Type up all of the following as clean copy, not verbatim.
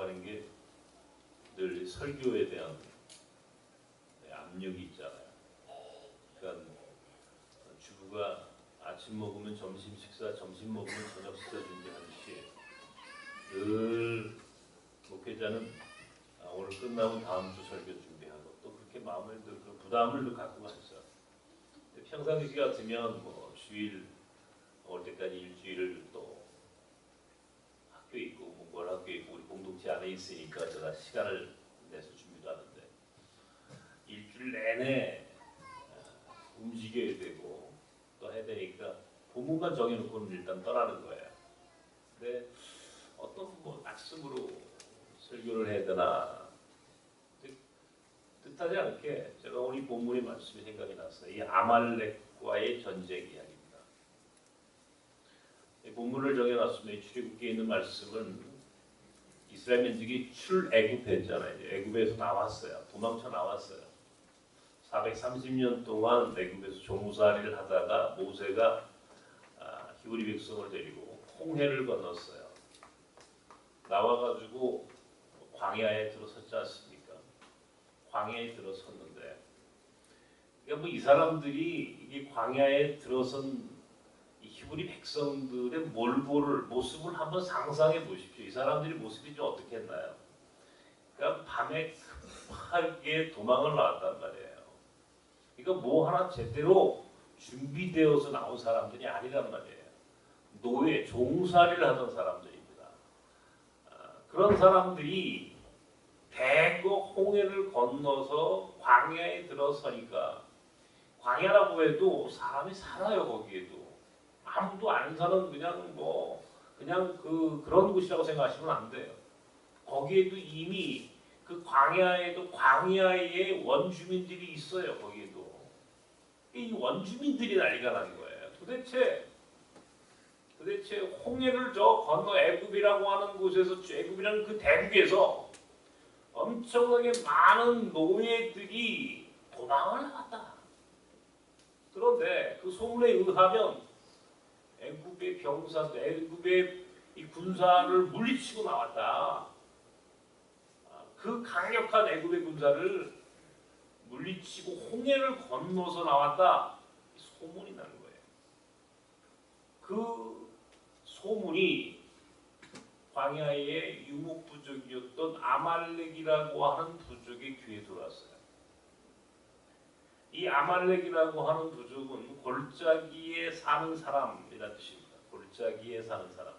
생각하는 게 늘 설교에 대한 압력이 있잖아요. 그러니까 주부가 아침 먹으면 점심 식사, 점심 먹으면 저녁 식사 준비하듯이 늘 목회자는 오늘 끝나고 다음 주 설교 준비하고 또 그렇게 마음을 늘 그 부담을 갖고 가죠. 평상시 같으면 뭐 주일 올 때까지 일주일을 또 학교 있고 뭘 학교 있고 우리 공동체 안에 있으니까 제가 시간을 내서 준비도 하는데 일주일 내내 움직여야 되고 또 해야 되니까 본문만 정해놓고는 일단 떠나는 거예요. 근데 어떤 뭐 말씀으로 설교를 해야 되나 뜻하지 않게 제가 오늘 이 본문의 말씀이 생각이 났어요. 이 아말렉과의 전쟁 이야기입니다. 이 본문을 정해놨으면 이 출애굽기에 있는 말씀은 이스라엘 민족이 출애굽했잖아요. 애굽에서 나왔어요. 도망쳐 나왔어요. 430년 동안 애굽에서 종살이를 하다가 모세가 히브리 백성을 데리고 홍해를 건넜어요. 나와가지고 광야에 들어섰지 않습니까? 광야에 들어섰는데, 그러니까 뭐 이 사람들이 이게 광야에 들어선 이 히브리 백성들의 모습을 한번 상상해 보십시오. 이 사람들이 모습이 좀 어떻게 했나요? 그러니까 밤에 급하게 도망을 나왔단 말이에요. 그러니까 뭐 하나 제대로 준비되어서 나온 사람들이 아니란 말이에요. 노예, 종살이를 하던 사람들입니다. 그런 사람들이 대거 홍해를 건너서 광야에 들어서니까, 광야라고 해도 사람이 살아요. 거기에도 아무도 안 사는 그냥 그런 곳이라고 생각하시면 안 돼요. 거기에도 이미 그 광야에도 광야에 원주민들이 있어요. 거기에도 이 원주민들이 난리가 난 거예요. 도대체 홍해를 저 건너 애굽이라고 하는 곳에서, 애굽이라는 그 대국에서 엄청나게 많은 노예들이 도망을 나왔다. 그런데 그 소문에 의하면 애굽의 병사들, 애굽의 이 군사를 물리치고 나왔다. 그 강력한 애굽의 군사를 물리치고 홍해를 건너서 나왔다. 소문이 나는 거예요. 그 소문이 광야의 유목부족이었던 아말렉이라고 하는 부족의 귀에 들어왔어요. 이 아말렉이라고 하는 부족은 골짜기에 사는 사람이라는 뜻입니다. 골짜기에 사는 사람.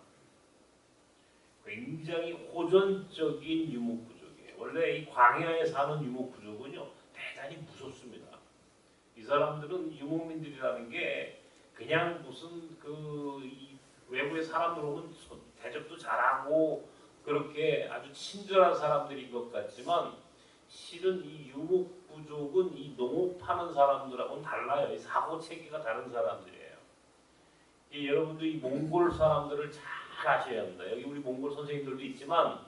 굉장히 호전적인 유목부족이에요. 원래 이 광야에 사는 유목부족은요, 대단히 무섭습니다. 이 사람들은 유목민들이라는 게 그냥 무슨 이 외부의 사람들하고는 대접도 잘하고 그렇게 아주 친절한 사람들인 것 같지만, 실은 이 유목부족은 이 농업하는 사람들하고는 달라요. 이 사고 체계가 다른 사람들이에요. 여러분도 이 몽골 사람들을 잘 아셔야 합니다. 여기 우리 몽골 선생님들도 있지만,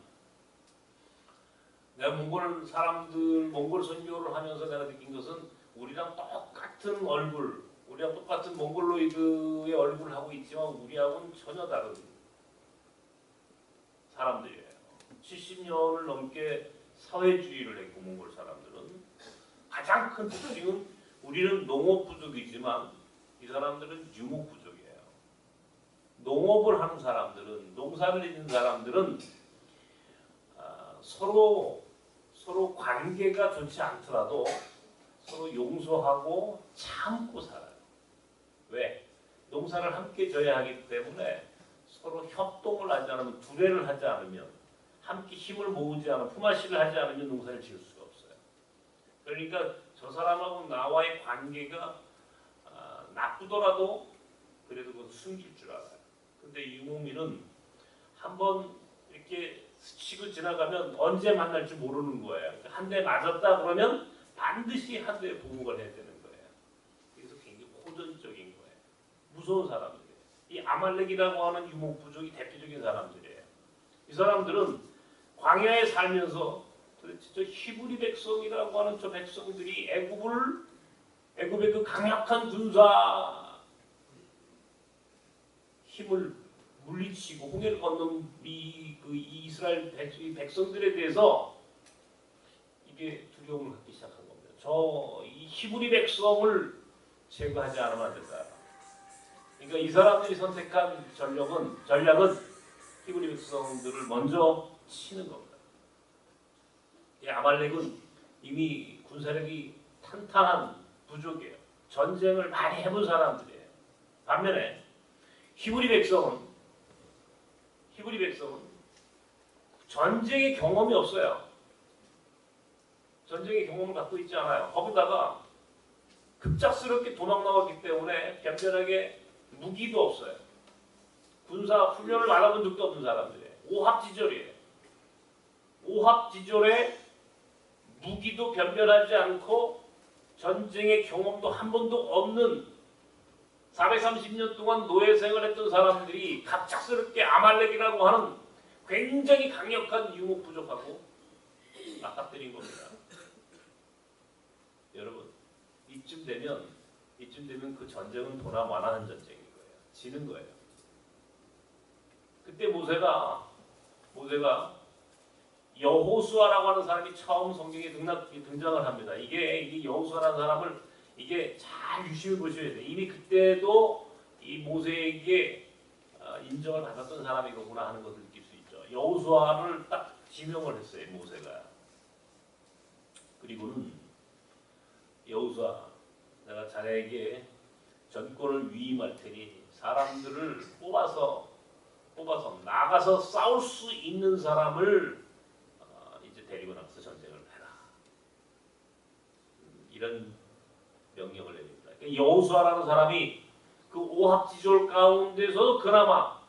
내가 몽골 선교를 하면서 내가 느낀 것은 우리랑 똑같은 얼굴, 우리랑 똑같은 몽골로이드의 얼굴을 하고 있지만 우리하고는 전혀 다른 사람들이에요. 70년을 넘게 사회주의를 했고, 몽골 사람들은 가장 큰 특징은 우리는 농업부족이지만 이 사람들은 유목부족이에요. 농업을 하는 사람들은, 농사를 짓는 사람들은 서로 관계가 좋지 않더라도 서로 용서하고 참고 살아요. 왜? 농사를 함께 져야 하기 때문에 서로 협동을 하지 않으면, 두뇌를 하지 않으면, 함께 힘을 모으지 않으면, 품앗이를 하지 않으면 농사를 지을 수가 없어요. 그러니까 저 사람하고 나와의 관계가 나쁘더라도 그래도 그건 숨길 줄 알아요. 근데 유목민은 한번 이렇게 스치고 지나가면 언제 만날지 모르는 거예요. 한 대 맞았다 그러면 반드시 한 대 보복을 해야 되는 거예요. 그래서 굉장히 호전적인 거예요. 무서운 사람들이에요. 이 아말렉이라고 하는 유목부족이 대표적인 사람들이에요. 이 사람들은 광야에 살면서 도대체 저 히브리 백성이라고 하는 저 백성들이 애굽의 그 강력한 군사 힘을 물리치고 홍해를 건넌 그 이스라엘 백성들에 대해서 이게 두려움을 갖기 시작한 겁니다. 이 히브리 백성을 제거하지 않으면 안 된다. 그러니까 이 사람들이 선택한 전략은 히브리 백성들을 먼저 치는 겁니다. 이 아말렉은 이미 군사력이 탄탄한 부족이에요. 전쟁을 많이 해본 사람들이에요. 반면에 히브리 백성은 전쟁의 경험이 없어요. 전쟁의 경험을 갖고 있지 않아요. 거기다가 급작스럽게 도망 나왔기 때문에 변변하게 무기도 없어요. 군사 훈련을 받아본 적도 없는 사람들이에요. 오합지졸이에요. 오합지졸에 무기도 변변하지 않고 전쟁의 경험도 한 번도 없는 430년 동안 노예 생활했던 사람들이 갑작스럽게 아말렉이라고 하는 굉장히 강력한 유목부족하고 맞닥뜨린 겁니다. 여러분 이쯤 되면 그 전쟁은 도나마나한 전쟁인 거예요. 지는 거예요. 그때 모세가 여호수아라고 하는 사람이 처음 성경에 등장을 합니다. 이게 여호수아라는 사람을 이게 잘 유심히 보셔야 돼요. 이미 그때도 이 모세에게 인정을 받았던 사람이구나 하는 것을 느낄 수 있죠. 여호수아를 딱 지명을 했어요. 모세가. 그리고는 여호수아 내가 자네에게 전권을 위임할 테니 사람들을 뽑아서 나가서 싸울 수 있는 사람을 이제 데리고 나가서 전쟁을 해라. 이런 명령을 내립니다. 그러니까 여호수아라는 사람이 그 오합지졸 가운데서도 그나마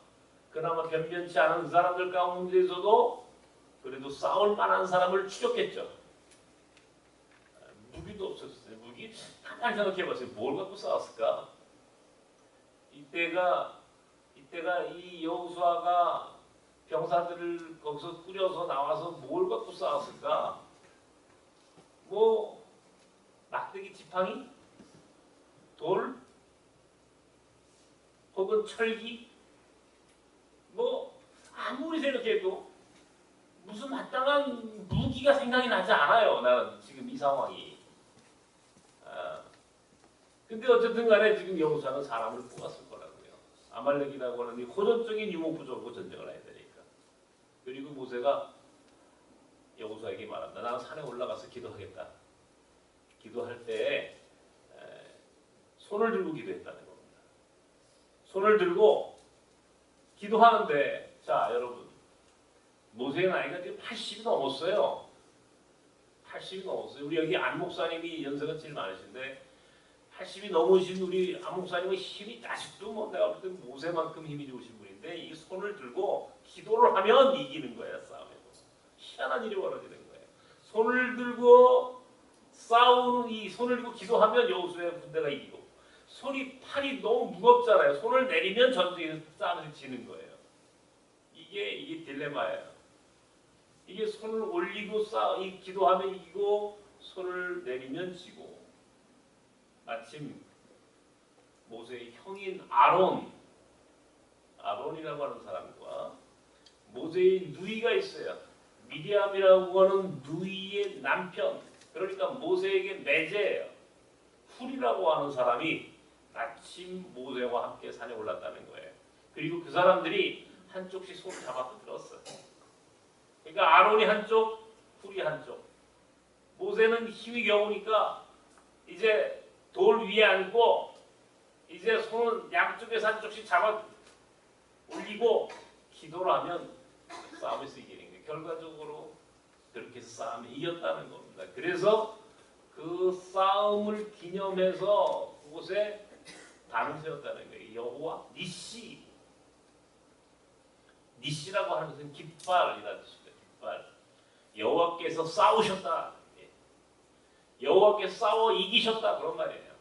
변변치 않은 사람들 가운데서도 그래도 싸울 만한 사람을 추적했죠. 무기도 없었어요. 무기 가만히 생각해보세요. 뭘 갖고 싸웠을까? 이때가 이 여호수아가 병사들을 거기서 꾸려서 나와서 뭘 갖고 싸웠을까? 뭐 막대기 지팡이? 돌? 혹은 철기? 뭐 아무리 생각해도 무슨 마땅한 무기가 생각이 나지 않아요. 나는 지금 이 상황이. 근데 어쨌든 간에 지금 여호수아는 사람을 뽑았을 거라고요. 아말렉이라고 하는 이 호전적인 유목부족으로 전쟁을 해야 되니까. 그리고 모세가 여호수아에게 말한다. 나는 산에 올라가서 기도하겠다. 기도할 때 손을 들고 기도했다는 겁니다. 손을 들고 기도하는데 자 여러분 모세의 나이가 지금 80이 넘었어요. 80이 넘었어요. 우리 여기 안 목사님이 연세가 제일 많으신데 80이 넘으신 우리 안 목사님은 힘이 아직도 뭐 내가 볼 때 모세만큼 힘이 좋으신 분인데 이 손을 들고 기도를 하면 이기는 거예요. 싸움에서. 희한한 일이 벌어지는 거예요. 손을 들고 손을 들고 기도하면 여호수아의 군대가 이기고 팔이 너무 무겁잖아요. 손을 내리면 전쟁에서 싸움에서 지는 거예요. 이게 딜레마예요. 이게 손을 올리고 기도하면 이기고 손을 내리면 지고 마침 모세의 형인 아론이라고 하는 사람과 모세의 누이가 있어요. 미리암이라고 하는 누이의 남편 그러니까 모세에게 매제예요. 훌이라고 하는 사람이 마침 모세와 함께 산에 올랐다는 거예요. 그리고 그 사람들이 한쪽씩 손을 잡아서 들었어요. 그러니까 아론이 한쪽, 훌이 한쪽. 모세는 힘이 겨우니까 이제 돌 위에 앉고 이제 손은 양쪽에서 한쪽씩 잡아 올리고 기도를 하면 싸움에서 이기는 거예요. 결과적으로 그렇게 해서 싸움에 이겼다는 겁니다. 그래서 그 싸움을 기념해서 그곳에 단을 세웠다는 거예요. 여호와 니시라고 하는 것은 깃발이라는 뜻입니다. 깃발. 여호와께서 싸우셨다. 여호와께서 싸워 이기셨다 그런 말이에요.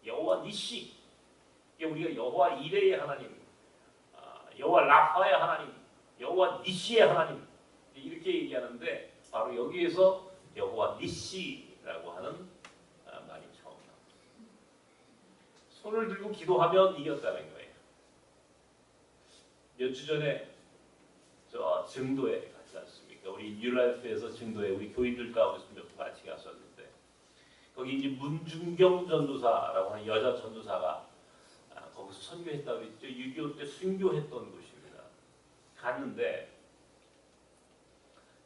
여호와 니시. 우리가 여호와 이레의 하나님, 여호와 라파의 하나님, 여호와 니시의 하나님 이렇게 얘기하는데 바로 여기에서 여호와 니시라고 하는 말이 처음 나옵니다. 손을 들고 기도하면 이겼다는 거예요. 몇 주 전에 저 증도에 갔지 않습니까? 우리 뉴라이프에서 증도에 우리 교인들과 같이 갔었는데 거기 이제 문중경 전도사라고 하는 여자 전도사가 거기서 선교했다고 그랬죠. 6.25 때 순교했던 곳입니다. 갔는데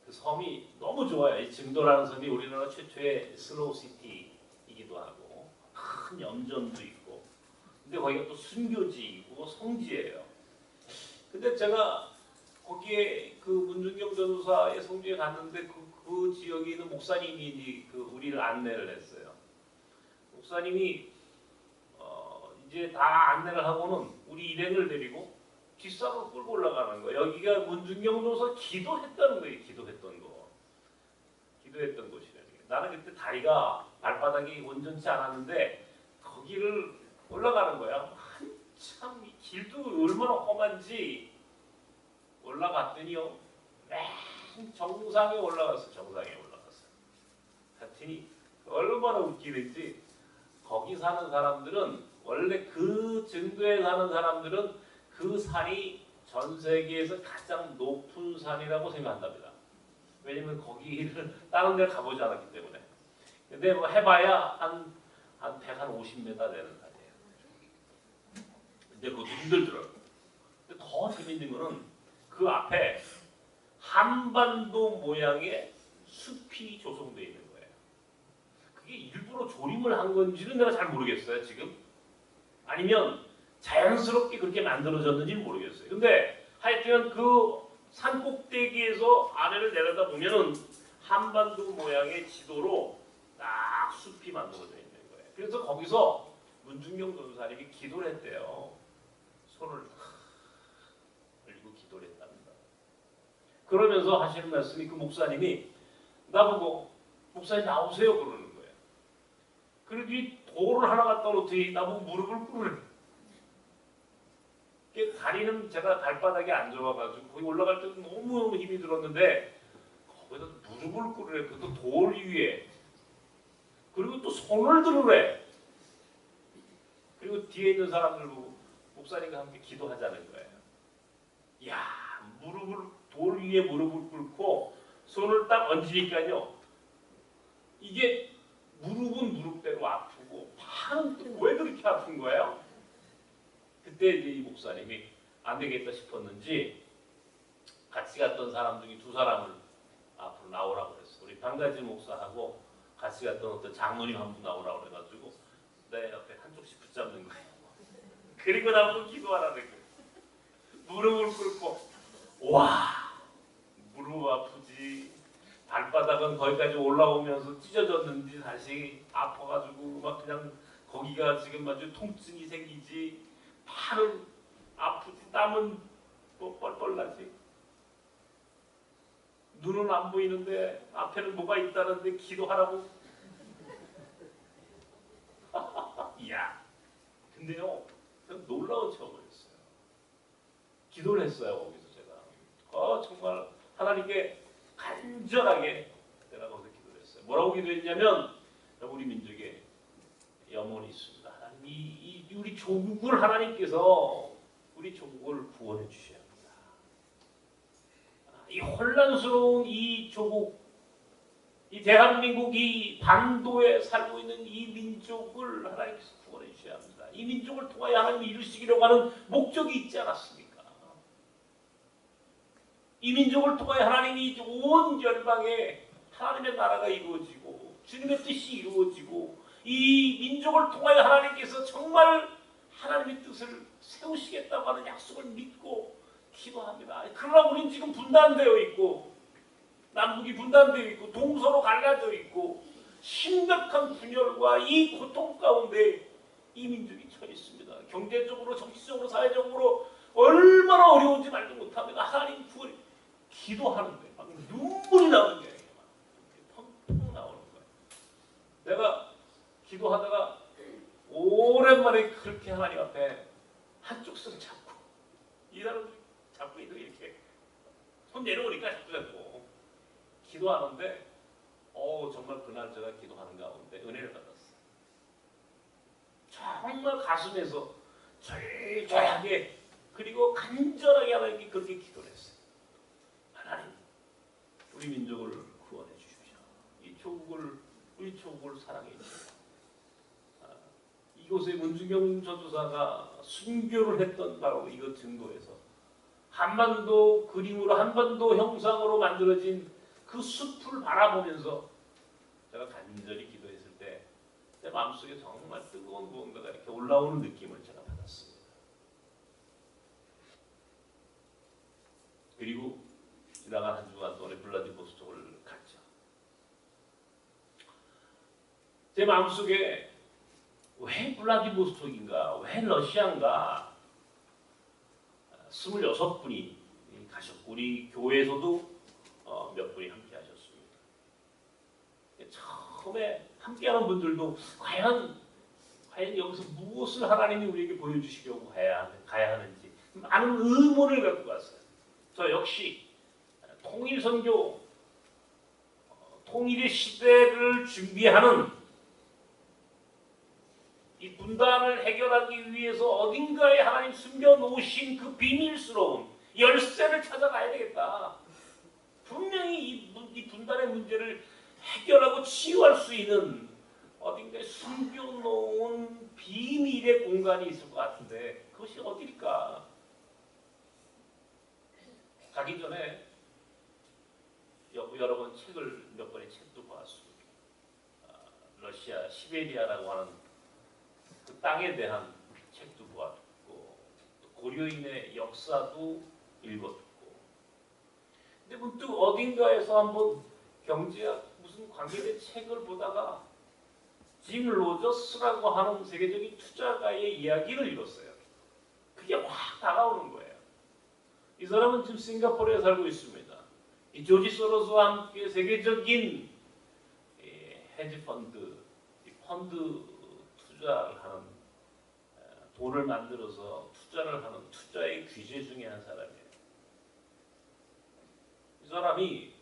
그 섬이 너무 좋아요. 이 증도라는 섬이 우리나라 최초의 슬로우 시티이기도 하고 큰 염전도 있고 근데 거기가 또 순교지이고 성지예요. 근데 제가 거기에 그 문중경 전도사의 성지에 갔는데 그 지역에 있는 목사님이 우리를 안내를 했어요. 목사님이 이제 다 안내를 하고는 우리 일행을 데리고 뒷산으로 끌고 올라가는 거예요. 여기가 문중경 전도사 기도했다는 거예요. 기도했던 곳이라는 게. 나는 그때 다리가 발바닥이 온전치 않았는데 거기를 올라가는 거야. 한참 길도 얼마나 험한지 올라갔더니요. 맨 정상에 올라갔어. 하여튼이 얼마나 웃기는지 거기 사는 사람들은 원래 그 증도에 사는 사람들은 그 산이 전 세계에서 가장 높은 산이라고 생각한답니다. 왜냐면 거기를 다른 데 가보지 않았기 때문에. 근데 뭐 해봐야 한 150m 되는 산이에요. 근데 그것도 힘들더라고요. 근데 더 재밌는 거는 그 앞에 한반도 모양의 숲이 조성되어 있는 거예요. 그게 일부러 조림을 한 건지는 내가 잘 모르겠어요, 지금. 아니면 자연스럽게 그렇게 만들어졌는지는 모르겠어요. 근데 하여튼 그 산 꼭대기에서 아래를 내려다 보면은 한반도 모양의 지도로 딱 숲이 만들어져 있는 거예요. 그래서 거기서 문중경 전도사님이 기도를 했대요. 손을 들고 기도를 했답니다. 그러면서 하시는 말씀이 그 목사님이 나보고 목사님 나오세요 그러는 거예요. 그리고 이 돌을 하나 갖다 놓더니 나보고 무릎을 꿇으래. 다리는 제가 발바닥에 안 좋아가지고 거기 올라갈 때도 너무 힘이 들었는데 거기다 무릎을 꿇으래. 그것도 돌 위에. 그리고 또 손을 들으래. 그리고 뒤에 있는 사람들 보고 목사님과 함께 기도하자는 거예요. 이야, 돌 위에 무릎을 꿇고 손을 딱 얹으니까요. 이게 무릎은 무릎대로 아프고 팔은 또 왜 그렇게 아픈 거예요? 그때 이제 이 목사님이 안 되겠다 싶었는지 같이 갔던 사람 중에 두 사람을 앞으로 나오라고 그랬어. 우리 방가지 목사하고 같이 갔던 어떤 장로님 한 분 나오라고 그래가지고 내 옆에 한쪽씩 붙잡는 거예요. 그리고 나보고 기도하라는 거예요. 무릎을 꿇고 와 무릎 아프지. 발바닥은 거기까지 올라오면서 찢어졌는지 다시 아파가지고 막 그냥 거기가 지금 아주 통증이 생기지. 팔은 아프지. 땀은 뭐 뻘뻘 나지. 눈은 안 보이는데 앞에는 뭐가 있다는데 기도하라고. 이야. 근데요, 놀라운 체험을 했어요. 기도를 했어요 거기서 제가. 정말 하나님께 간절하게 내가 거기서 기도를 했어요. 뭐라고 기도했냐면 우리 민족에 염원이 있습니다. 하나님 이 우리 조국을 하나님께서 우리 조국을 구원해 주셔야 합니다. 이 혼란스러운 이 조국, 이 대한민국 이 반도에 살고 있는 이 민족을 하나님께서 구원해 주셔야 합니다. 이 민족을 통하여 하나님이 이루시기려고 하는 목적이 있지 않았습니까? 이 민족을 통하여 하나님이 온 열방에 하나님의 나라가 이루어지고 주님의 뜻이 이루어지고 이 민족을 통하여 하나님께서 정말 하나님의 뜻을 세우시겠다고 하는 약속을 믿고 기도합니다. 그러나 우리는 지금 분단되어 있고 남북이 분단되어 있고 동서로 갈라져 있고 심각한 분열과 이 고통 가운데 이 민족이 처해 있습니다. 경제적으로 정치적으로 사회적으로 얼마나 어려운지 말도 못합니다. 하나님 구원이 기도하는데 막 눈물이 나오는 게 펑펑 나오는 거예요. 내가 기도하다가 오랜만에 그렇게 하나님 앞에 한쪽 손 잡고 이다른 잡고 이렇게 손 내려오니까 잡고 기도하는데 정말 그날 제가 기도하는 가운데 은혜를 받았어요. 정말 가슴에서 절절하게 그리고 간절하게 하나님께 그렇게 기도를 했어요. 하나님, 우리 민족을 구원해 주십시오. 우리 조국을 사랑해 주십시오. 이곳에 문중경 전도사가 순교를 했던 바로 이것 증거에서 한반도 그림으로 한반도 형상으로 만들어진 그 숲을 바라보면서 제가 간절히 기도했을 때 내 마음속에 정말 뜨거운 무언가가 이렇게 올라오는 느낌을 제가 받았습니다. 그리고 지나간 한 주간 동안에 블라디보스톡을 갔죠. 제 마음속에 왜 블라디보스톡인가, 왜 러시아인가, 26분이 가셨고 우리 교회에서도 몇 분이 함께 하셨습니다. 처음에 함께하는 분들도 과연 여기서 무엇을 하나님이 우리에게 보여주시려고 가야 하는지 많은 의문을 갖고 갔어요. 저 역시 통일선교, 통일의 시대를 준비하는 이 분단을 해결하기 위해서 어딘가에 하나님 숨겨놓으신 그 비밀스러운 열쇠를 찾아가야 되겠다. 분명히 이 분단의 문제를 해결하고 치유할 수 있는 어딘가에 숨겨놓은 비밀의 공간이 있을 것 같은데 그것이 어딜까? 가기 전에 여러 번 책을 몇 권의 책도 보았습니다. 러시아 시베리아라고 하는 그 땅에 대한 책도 보았고 고려인의 역사도 읽었고 근데 문득 어딘가에서 한번 경제학 무슨 관계된 책을 보다가 짐 로저스라고 하는 세계적인 투자가의 이야기를 읽었어요. 그게 확 다가오는 거예요. 이 사람은 지금 싱가포르에 살고 있습니다. 이 조지 소로스와 함께 세계적인 헤지 펀드, 펀드 투자를 하는 돈을 만들어서 투자를 하는 투자의 귀재 중에 한 사람이에요. 이 사람이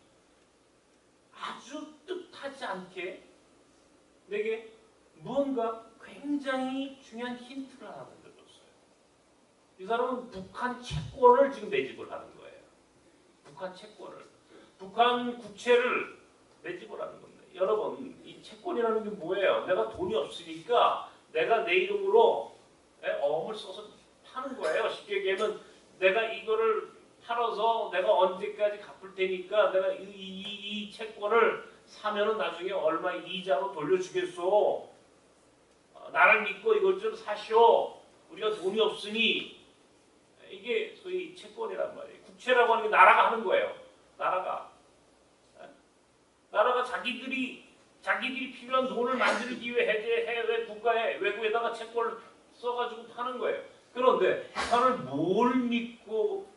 아주 뜻하지 않게 내게 무언가 굉장히 중요한 힌트를 하나 던져줬어요. 이 사람은 북한 채권을 지금 매집을 하는 거예요. 북한 채권을. 북한 국채를 매집을 하는 겁니다. 여러분, 이 채권이라는 게 뭐예요? 내가 돈이 없으니까 내가 내 이름으로 어음을 써서 파는 거예요. 쉽게 얘기하면 내가 이거를 팔아서 내가 언제까지 갚을 테니까 내가 이 채권을 사면은 나중에 얼마 이자로 돌려주겠소. 나를 믿고 이걸 좀 사시오. 우리가 돈이 없으니 이게 소위 채권이란 말이에요. 국채라고 하는 게 나라가 하는 거예요. 나라가 자기들이 필요한 돈을 만들기 위해 해외 국가에 외국에다가 채권을 써가지고 파는 거예요. 그런데 북한을 뭘 믿고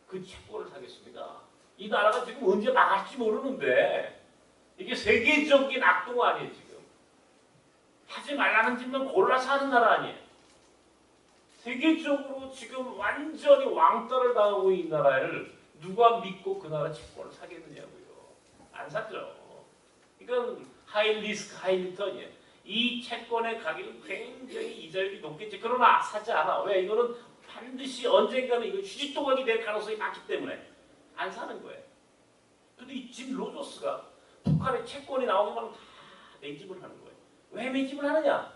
그 채권을 사겠습니다. 이 나라가 지금 언제 망할지 모르는데 이게 세계적인 악동 아니에요 지금. 하지 말라는 짓만 골라서 하는 나라 아니에요. 세계적으로 지금 완전히 왕따를 당하고 있는 나라를 누가 믿고 그 나라 채권을 사겠느냐고요. 안 사죠. 이건 하이 리스크 하이 리턴이에요. 이 채권의 가격은 굉장히 이자율이 높겠지. 그러나 사지 않아. 왜? 이거는 반드시 언젠가는 이거 휴지조각이 될 가능성이 많기 때문에 안 사는 거예요. 근데 이 짐 로저스가 북한의 채권이 나오기만 다 매집을 하는 거예요. 왜 매집을 하느냐?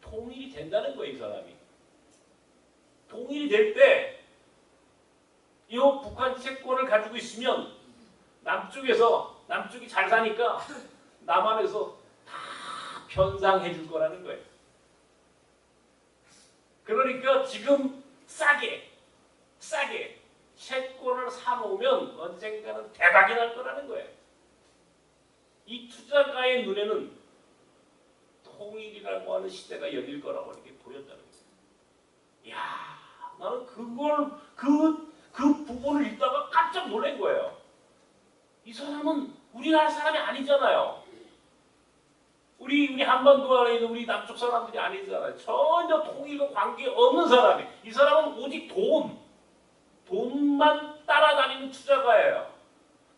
통일이 된다는 거예요, 이 사람이. 통일이 될 때 이 북한 채권을 가지고 있으면 남쪽이 잘 사니까 남한에서 다 편상해 줄 거라는 거예요. 그러니까 지금 싸게 채권을 사놓으면 언젠가는 대박이 날 거라는 거예요. 이 투자가의 눈에는 통일이라고 하는 시대가 열릴 거라고 이렇게 보였다는 거예요. 이야, 나는 그 부분을 읽다가 깜짝 놀란 거예요. 이 사람은 우리나라 사람이 아니잖아요. 우리 한반도 안에 있는 우리 남쪽 사람들이 아니잖아요. 전혀 통일과 관계없는 사람이. 이 사람은 오직 돈만 따라다니는 투자가예요.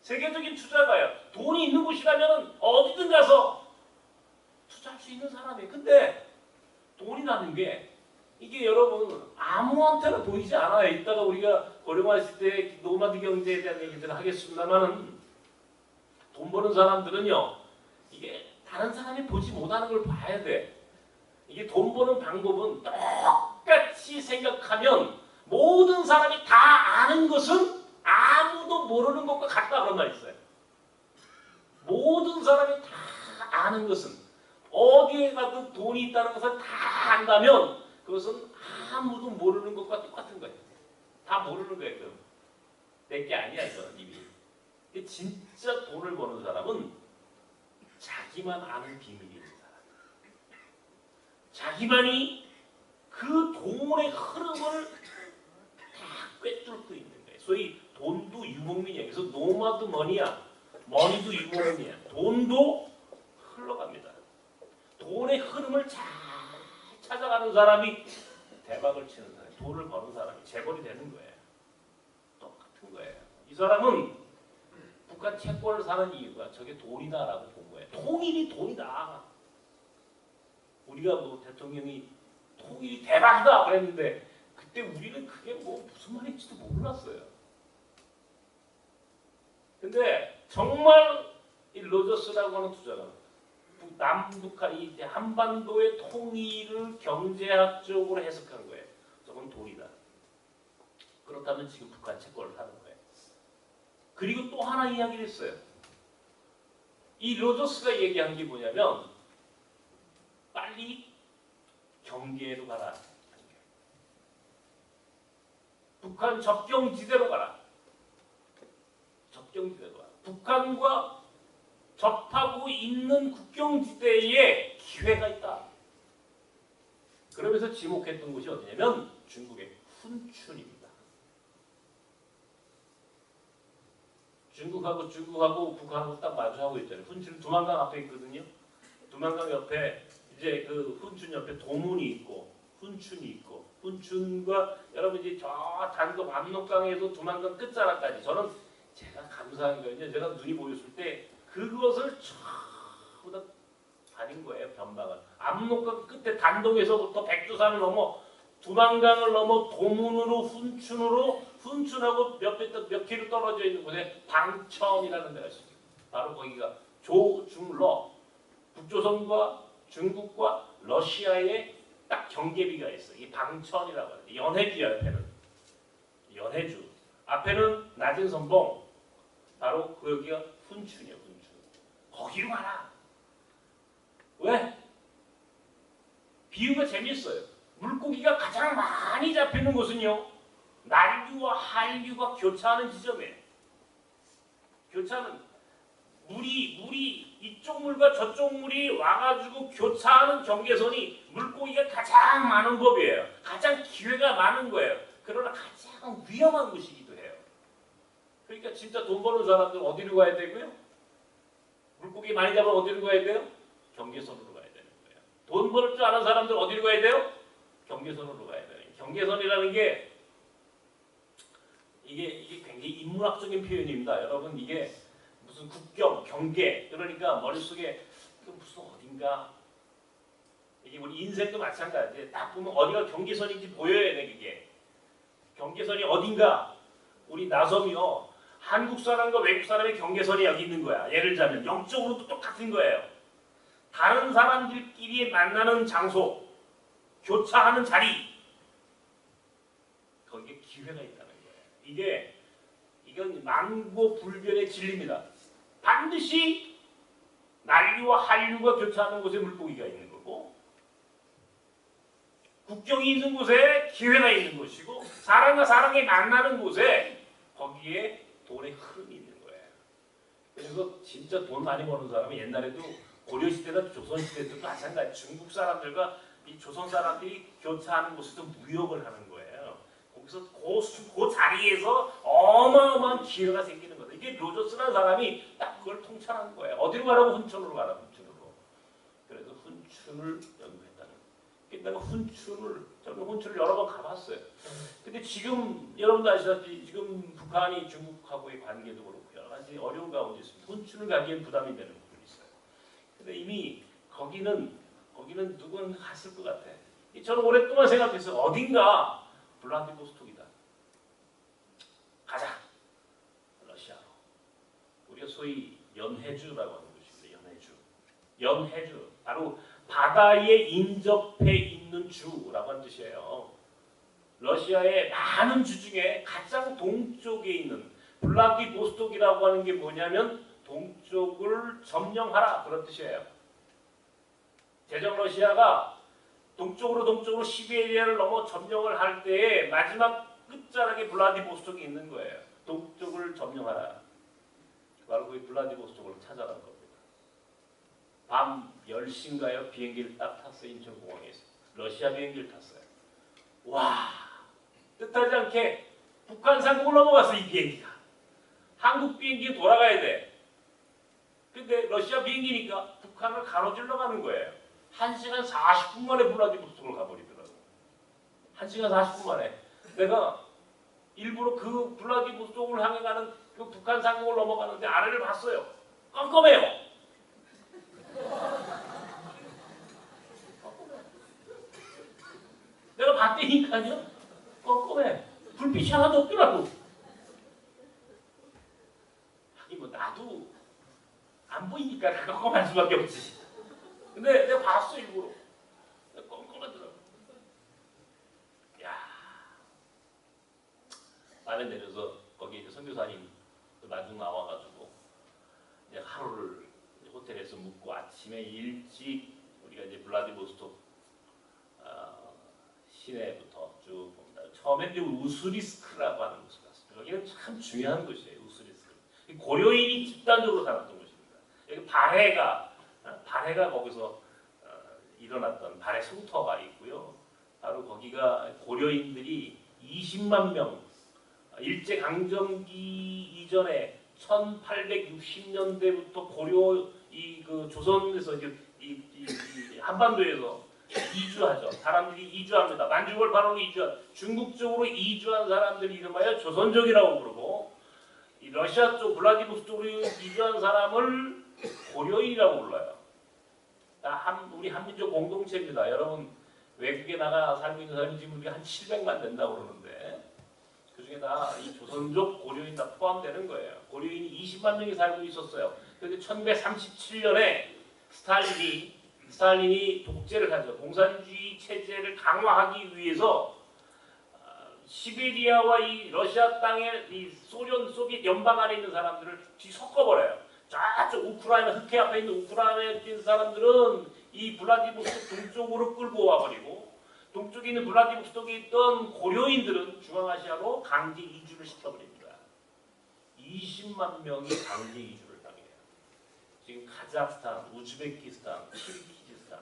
세계적인 투자가예요. 돈이 있는 곳이라면 어디든 가서 투자할 수 있는 사람이에요. 근데 돈이라는 게 이게 여러분 아무한테나 보이지 않아요. 이따가 우리가 고령화 시대의 노마드 경제에 대한 얘기들을 하겠습니다만은 돈 버는 사람들은요. 이게 다른 사람이 보지 못하는 걸 봐야 돼. 이게 돈 버는 방법은 똑같이 생각하면 모든 사람이 다 아는 것은 아무도 모르는 것과 같다 그런 말이 있어요. 모든 사람이 다 아는 것은 어디에 가든 돈이 있다는 것을 다 안다면 그것은 아무도 모르는 것과 똑같은 거예요. 다 모르는 거예요. 그럼 내게 아니야 이거는 이미. 근데 진짜 돈을 버는 사람은 자기만 아는 비밀이 있는 사람. 자기만이 그 돈의 흐름을 다 꿰뚫고 있는 거예요. 소위 돈도 유목민이야. 그래서 노마드 머니야. 머니도 유목민이야. 돈도 흘러갑니다. 돈의 흐름을 잘 찾아가는 사람이 대박을 치는 사람, 돈을 버는 사람이 재벌이 되는 거예요. 똑같은 거예요. 이 사람은 북한 채권을 사는 이유가 저게 돈이다라고 본 거예요. 통일이 돈이다. 우리가 뭐 대통령이 통일이 대박이다 그랬는데 그때 우리는 그게 뭐 무슨 말인지도 몰랐어요. 근데 정말 이 로저스라고 하는 투자가 남북한이 한반도의 통일을 경제학적으로 해석한 거예요. 저건 돈이다. 그렇다면 지금 북한 채권을 사는 거예요. 그리고 또 하나 이야기를 했어요. 이 로저스가 얘기한 게 뭐냐면 빨리 경계로 가라. 북한 접경지대로 가라. 접경지대로 가라. 북한과 접하고 있는 국경지대에 기회가 있다. 그러면서 지목했던 곳이 어디냐면 중국의 훈춘입니다. 중국하고 북한하고 딱 마주하고 있잖아요. 훈춘은 두만강 앞에 있거든요. 두만강 옆에 이제 그 훈춘 옆에 도문이 있고 훈춘이 있고 훈춘과 여러분 이제 저 단도 압록강에서 두만강 끝자락까지 저는 제가 감사한 거예요. 제가 눈이 보였을 때 그것을 전부 다 다닌 거예요. 변방을. 압록강 끝에 단동에서부터 백두산을 넘어 두만강을 넘어 도문으로 훈춘하고 몇 킬로 떨어져 있는 곳에 방천이라는 데가 있어요. 바로 거기가 조중러 북조선과 중국과 러시아의 딱 경계비가 있어요. 이 방천이라고 해요. 연해주야 옆에는. 연해주. 앞에는 낮은 선봉. 바로 그 여기가 훈춘이에요. 훈춘. 거기로 가라. 왜? 비유가 재밌어요. 물고기가 가장 많이 잡히는 곳은요. 난류와 한류가 교차하는 지점이에요. 교차는 물이 이쪽 물과 저쪽 물이 와가지고 교차하는 경계선이 물고기가 가장 많은 법이에요. 가장 기회가 많은 거예요. 그러나 가장 위험한 곳이기도 해요. 그러니까 진짜 돈 버는 사람들은 어디로 가야 되고요? 물고기 많이 잡으면 어디로 가야 돼요? 경계선으로 가야 되는 거예요. 돈 벌 줄 아는 사람들 어디로 가야 돼요? 경계선으로 가야 돼요. 경계선이라는 게 이게 굉장히 인문학적인 표현입니다. 여러분 이게 무슨 국경, 경계 그러니까 머릿속에 그 무슨 어딘가 이게 우리 인생도 마찬가지예요. 딱 보면 어디가 경계선인지 보여야 돼. 그게 경계선이 어딘가 우리 나섬이요. 한국 사람과 외국 사람의 경계선이 여기 있는 거야. 예를 들자면 영적으로도 똑같은 거예요. 다른 사람들끼리 만나는 장소, 교차하는 자리 거기에 기회가 있다는 거예요. 이건 만고불변의 진리입니다. 반드시 난류와 한류가 교차하는 곳에 물고기가 있는 거고 국경이 있는 곳에 기회가 있는 것이고 사람과 사람이 만나는 곳에 거기에 돈의 흐름이 있는 거예요. 그래서 진짜 돈 많이 버는 사람은 옛날에도 고려시대나 조선시대도 마찬가지 중국 사람들과 이 조선 사람들이 교차하는 곳에서 무역을 하는 거예요. 거기서 그 자리에서 어마어마한 기회가 생기는 거예요. 이게 로저스라는 사람이 딱 그걸 통찰한 거예요. 어디로 가라고? 훈춘으로 가라. 훈춘으로. 그래서 훈춘을 연구했다는 거예요. 내가 저는 훈춘을 여러 번 가봤어요. 근데 지금 여러분도 아시다시피 지금 북한이 중국하고의 관계도 그렇고 여러 가지 어려운 가운데 있습니다. 훈춘을 가기엔 부담이 되는 부분이 있어요. 근데 이미 거기는 누구는 갔을 것 같아. 저는 오랫동안 생각했어요. 어딘가 블라디보스톡이다. 가자. 러시아로. 우리가 소위 연해주라고 하는 곳입니다. 연해주. 연해주. 바로 바다에 인접해 있는 주라고 하는 뜻이에요. 러시아의 많은 주 중에 가장 동쪽에 있는 블라디보스톡이라고 하는 게 뭐냐면 동쪽을 점령하라 그런 뜻이에요. 제정 러시아가 동쪽으로 시베리아를 넘어 점령을 할 때에 마지막 끝자락에 블라디보스톡이 있는 거예요. 동쪽을 점령하라. 바로 그 블라디보스톡을 찾아간 겁니다. 밤 10시인가요? 비행기를 딱 탔어요. 인천공항에서. 러시아 비행기를 탔어요. 와, 뜻하지 않게 북한 상공을 넘어갔어. 이 비행기가. 한국 비행기에 돌아가야 돼. 근데 러시아 비행기니까 북한을 가로질러 가는 거예요. 1시간 40분 만에 블라디보스톡을 가버리더라고. 1시간 40분 만에. 내가 일부러 그 블라디보스톡을 향해 가는 그 북한 상공을 넘어가는데 아래를 봤어요. 깜깜해요. 내가 봤다니까요. 깜깜해. 불빛이 하나도 없더라고. 하긴 뭐 나도 안 보이니까 깜깜할 수밖에 없지. 근데 내가 봤어 일부러. 깜깜하더라고. 야, 밤에 내려서 거기 이제 선교사님 마중 나와가지고 이제 하루를 이제 호텔에서 묵고 아침에 일찍 우리가 이제 블라디보스톡 시내부터 쭉 봅니다. 처음에 이제 우스리스크라고 하는 곳을 갔어요. 여기는 참 중요한 곳이에요. 우스리스크. 고려인이 집단적으로 살았던 곳입니다. 여기 발해가 거기서 일어났던 발해 성터가 있고요. 바로 거기가 고려인들이 20만 명 일제강점기 이전에 1860년대부터 고려 그 조선에서 이 한반도에서 이주하죠. 사람들이 이주합니다. 만주골 바로 이주한 중국 쪽으로 이주한 사람들이 이름하여 조선족이라고 부르고 이 러시아 쪽 블라디보스톡으로 이주한 사람을 고려인이라고 불러요. 우리 한민족 공동체입니다. 여러분 외국에 나가 살고 있는 사람이 지금 우리가 한 700만 된다고 그러는데 그 중에 다 이 조선족 고려인 다 포함되는 거예요. 고려인이 20만 명이 살고 있었어요. 그런데 1937년에 스탈린이 독재를 하죠. 공산주의 체제를 강화하기 위해서 시베리아와 이 러시아 땅에 이 소비에트 연방 안에 있는 사람들을 뒤섞어버려요. 저쪽 우크라이나 흑해 앞에 있는 우크라이나에 있는 사람들은 이 블라디보스톡 동쪽으로 끌고 와버리고 동쪽에 있는 블라디보스톡에 있던 고려인들은 중앙아시아로 강제 이주를 시켜버립니다. 20만 명이 강제 이주를 당해요. 지금 카자흐스탄, 우즈베키스탄, 키르기즈스탄,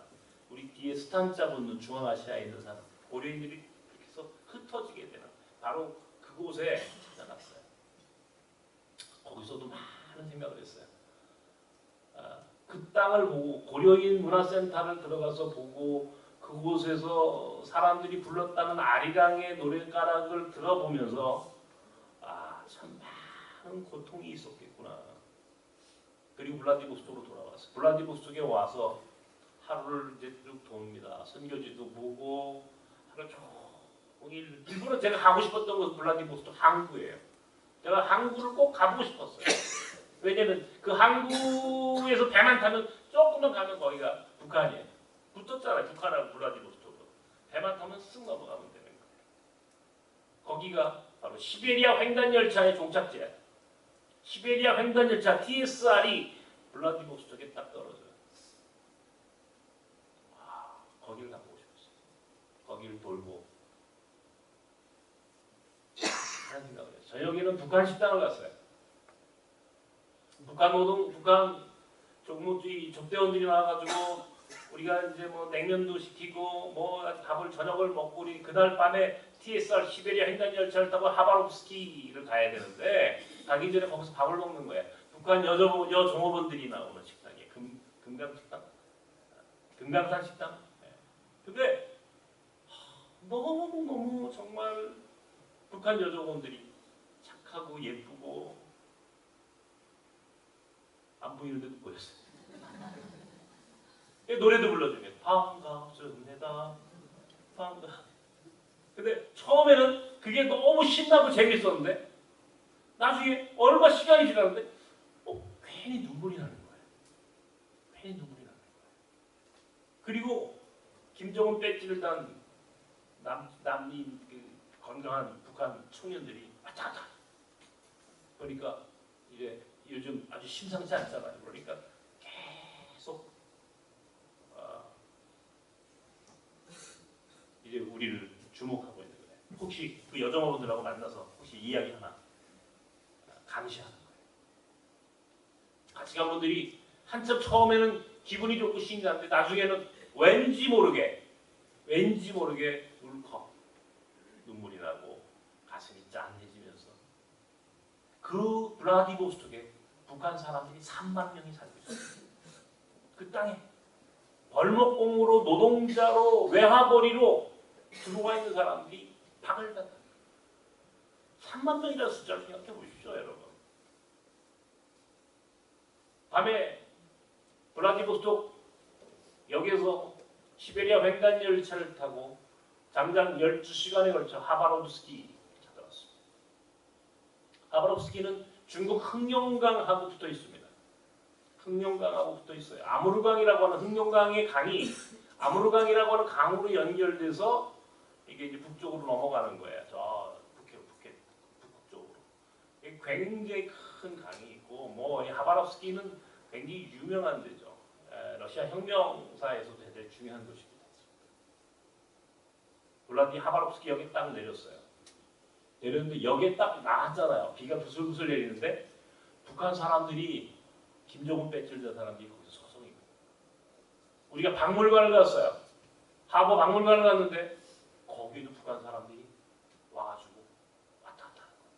우리 뒤에 스탄자 붙는 중앙아시아에 있는 사람, 고려인들이 그렇게 해서 흩어지게 되는 바로 그곳에 나갔어요. 거기서도 많은 생각을 했어요. 그 땅을 보고 고려인 문화센터를 들어가서 보고 그곳에서 사람들이 불렀다는 아리랑의 노래가락을 들어보면서 참 많은 고통이 있었겠구나. 그리고 블라디보스톡으로 돌아왔어요. 블라디보스톡에 와서 하루를 이제 쭉 돕니다. 선교지도 보고 하루 종일 일부러 제가 가고 싶었던 것은 블라디보스톡 항구예요. 제가 항구를 꼭 가보고 싶었어요. 왜냐면 그 항구에서 배만 타면 조금만 가면 거기가 북한이에요. 붙었잖아요. 북한하고 블라디보스톡으로. 배만 타면 쓱 넘어가면 되는 거예요. 거기가 바로 시베리아 횡단열차의 종착지예요. 시베리아 횡단열차 TSR이 블라디보스톡에 딱 떨어져요. 거기를 가보고 싶었어요. 거기를 돌고 하는 생각을 해요. 저녁에는 북한 식당을 갔어요. 북한 조무주의 접대원들이 나와가지고 우리가 이제 뭐 냉면도 시키고 뭐 밥을 저녁을 먹고 우리 그날 밤에 TSR 시베리아 횡단열차를 타고 하바롭스키를 가야 되는데 가기 전에 거기서 밥을 먹는 거예요. 북한 여종업원들이 나오는 식당이에요. 금강식당? 금강산 식당? 네. 근데 너무 정말 북한 여종업원들이 착하고 예쁘고 안 보이는데도 보였어요. 노래도 불러주면 반갑습니다. 파운드. 근데 처음에는 그게 너무 신나고 재밌었는데 나중에 얼마 시간이 지났는데 괜히 눈물이 나는 거예요. 괜히 눈물이 나는 거예요. 그리고 김정은 배지를 단 남미 그 건강한 북한 청년들이 왔다 갔다. 그러니까 이제 요즘 아주 심상치 않잖아요. 그러니까 계속 이제 우리를 주목하고 있는 거예요. 혹시 그 여정어분들하고 만나서 혹시 이야기 하나 감시하는 거예요. 같이 간 분들이 한참 처음에는 기분이 좋고 신기한데 나중에는 왠지 모르게 울컥 눈물이 나고 가슴이 짠해지면서 그 블라디보스톡에 북한 사람들이 3만 명이 살고 있어요. 그 땅에 벌목공으로 노동자로 외화벌이로 들어와 있는 사람들이 바글바글 3만 명이라는 숫자를 생각해 보십시오, 여러분. 밤에 블라디보스톡 역에서 시베리아 횡단 열차를 타고 장장 12시간에 걸쳐 하바롭스키 찾아왔습니다. 하바롭스키는 중국 흑룡강하고 붙어 있습니다. 흑룡강하고 붙어 있어요. 아무르강이라고 하는 흑룡강의 강이 아무르강이라고 하는 강으로 연결돼서 이게 이제 북쪽으로 넘어가는 거예요. 저 북극 쪽으로. 이게 굉장히 큰 강이 있고 뭐 이 하바롭스키는 굉장히 유명한 데죠. 러시아 혁명사에서도 대단히 중요한 도시입니다. 블라디 하바롭스키 역에 딱 내렸어요. 내렸는데 역에 딱 나왔잖아요. 비가 부슬부슬 내리는데 북한 사람들이 김정은 배지를 든 사람들이 거기서 서성이고 우리가 박물관을 갔어요. 하버 박물관을 갔는데 거기도 북한 사람들이 와가지고 왔다 갔다 하는 거예요.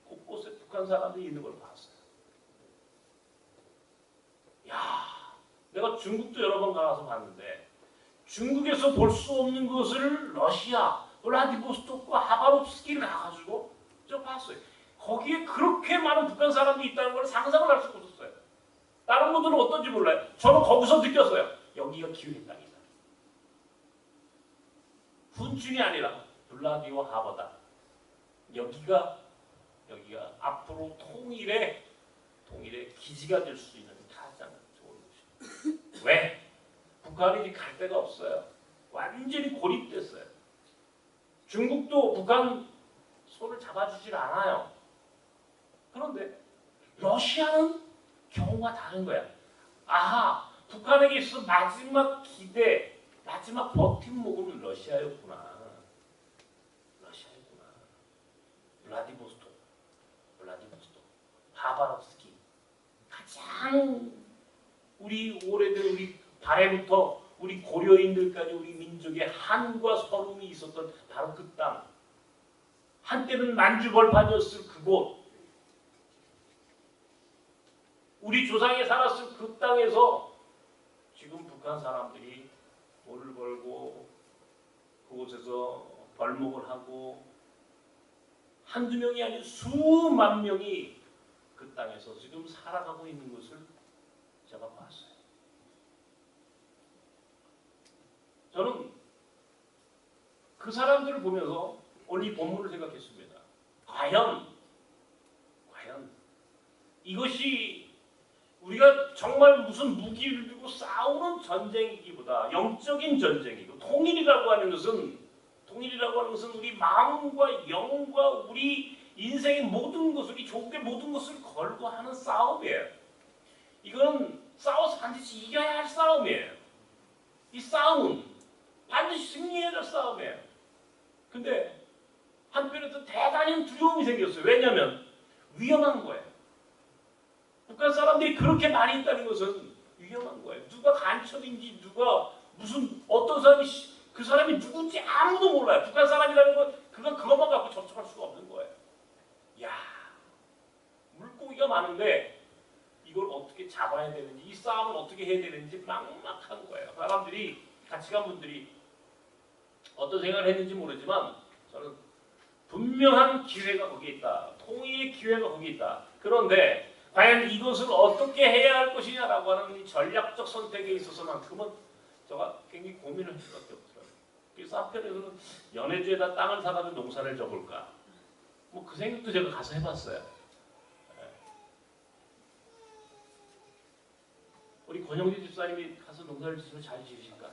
곳곳에 북한 사람들이 있는 걸 봤어요. 야, 내가 중국도 여러 번 가서 봤는데 중국에서 볼 수 없는 것을 러시아, 블라디보스톡과 하바롭스키를 가가지고 저 봤어요. 거기에 그렇게 많은 북한 사람들이 있다는 걸 상상을 할 수가 없었어요. 다른 분들은 어떤지 몰라요. 저는 거기서 느꼈어요. 여기가 기회의 땅이다. 훈충이 아니라 블라디와 하버다. 여기가 앞으로 통일의 기지가 될 수 있는 가장 좋은 곳이에요. 왜? 북한이 갈 데가 없어요. 완전히 고립됐어요. 중국도 북한 손을 잡아주질 않아요. 그런데 러시아는 경우가 다른 거야. 아하, 북한에게 있어 마지막 기대, 마지막 버팀목은 러시아였구나. 블라디보스톡, 하바롭스키. 가장 우리 오래된 우리 발해부터 우리 고려인들까지 우리 민족의 한과 서름이 있었던 바로 그 땅. 한때는 만주벌판이었을 그곳. 우리 조상이 살았을 그 땅에서 지금 북한 사람들이 돈을 벌고 그곳에서 벌목을 하고 한두 명이 아닌 수만 명이 그 땅에서 지금 살아가고 있는 것을 제가 봤어요. 저는 그 사람들을 보면서 오늘 이 본문을 생각했습니다. 과연 이것이 우리가 정말 무슨 무기를 들고 싸우는 전쟁이기보다 영적인 전쟁이고 통일이라고 하는 것은 우리 마음과 영과 우리 인생의 모든 것을 이 조국의 모든 것을 걸고 하는 싸움이에요. 이건 싸워서 반드시 이겨야 할 싸움이에요. 이 싸움은 반드시 승리해야 할 싸움이에요. 근데 한편에서 대단히 두려움이 생겼어요. 왜냐하면 위험한 거예요. 북한 사람들이 그렇게 많이 있다는 것은 위험한 거예요. 누가 간첩인지 누가 무슨 어떤 사람이 그 사람이 누군지 아무도 몰라요. 북한 사람이라는 건 그것만 갖고 접촉할 수가 없는 거예요. 야, 물고기가 많은데 이걸 어떻게 잡아야 되는지 이 싸움을 어떻게 해야 되는지 막막한 거예요. 사람들이 같이 간 분들이 어떤 생각을 했는지 모르지만 저는 분명한 기회가 거기에 있다. 통일의 기회가 거기 있다. 그런데 과연 이것을 어떻게 해야 할 것이냐라고 하는 이 전략적 선택에 있어서만큼은 제가 굉장히 고민을 할 수밖에 없더라고요. 그래서 한편에서는 연해주에다 땅을 사가지고 농사를 접을까? 뭐 그 생각도 제가 가서 해봤어요. 우리 권영진 집사님이 가서 농사를 지으면 잘 지으실까?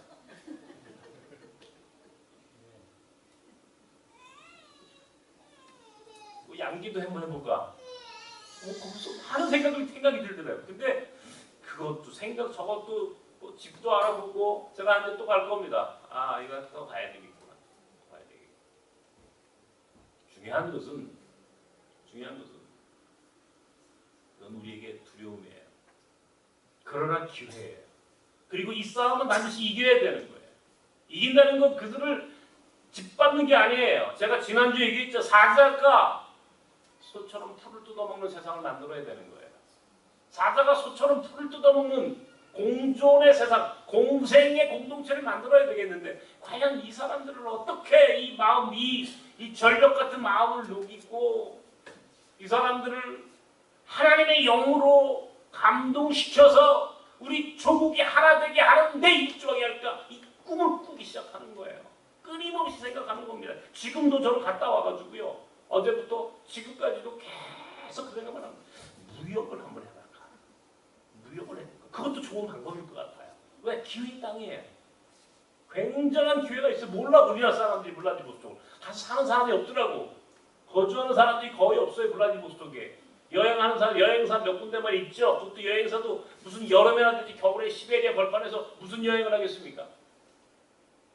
뭐 양기도 한번 해볼까? 거기서 많은 생각이 들더라고요. 근데 그것도 저것도 뭐 집도 알아보고 제가 한 대 또 갈 겁니다. 아, 이거 또 가야 되겠구나. 가야 되겠구나. 중요한 것은 그건 우리에게 두려움이에요. 그러나 기회예요. 그리고 이 싸움은 반드시 이겨야 되는 거예요. 이긴다는 건 그들을 짓밟는 게 아니에요. 제가 지난주 얘기했죠. 사자가 소처럼 풀을 뜯어먹는 세상을 만들어야 되는 거예요. 사자가 소처럼 풀을 뜯어먹는 공존의 세상, 공생의 공동체를 만들어야 되겠는데 과연 이 사람들을 어떻게 이 마음, 이 절벽 같은 마음을 녹이고 이 사람들을 하나님의 영으로 감동시켜서 우리 조국이 하나 되게 하는 데 일조하게 할까? 이 꿈을 꾸기 시작하는 거예요. 끊임없이 생각하는 겁니다. 지금도 저는 갔다 와가지고요. 어제부터 지금까지도 계속 그 생각만 합니다. 무역을 한번 해볼까? 무역을 해볼까? 그것도 좋은 방법일 것 같아요. 왜? 기회 땅이에요. 굉장한 기회가 있어요. 몰라, 우리나라 사람들이 블라디보스톡을. 가서 사는 사람이 없더라고. 거주하는 사람들이 거의 없어요, 블라디보스톡에. 여행하는 사람, 여행사 몇 군데만 있죠. 그것도 여행사도 무슨 여름에나 되지 겨울에 시베리아 벌판에서 무슨 여행을 하겠습니까?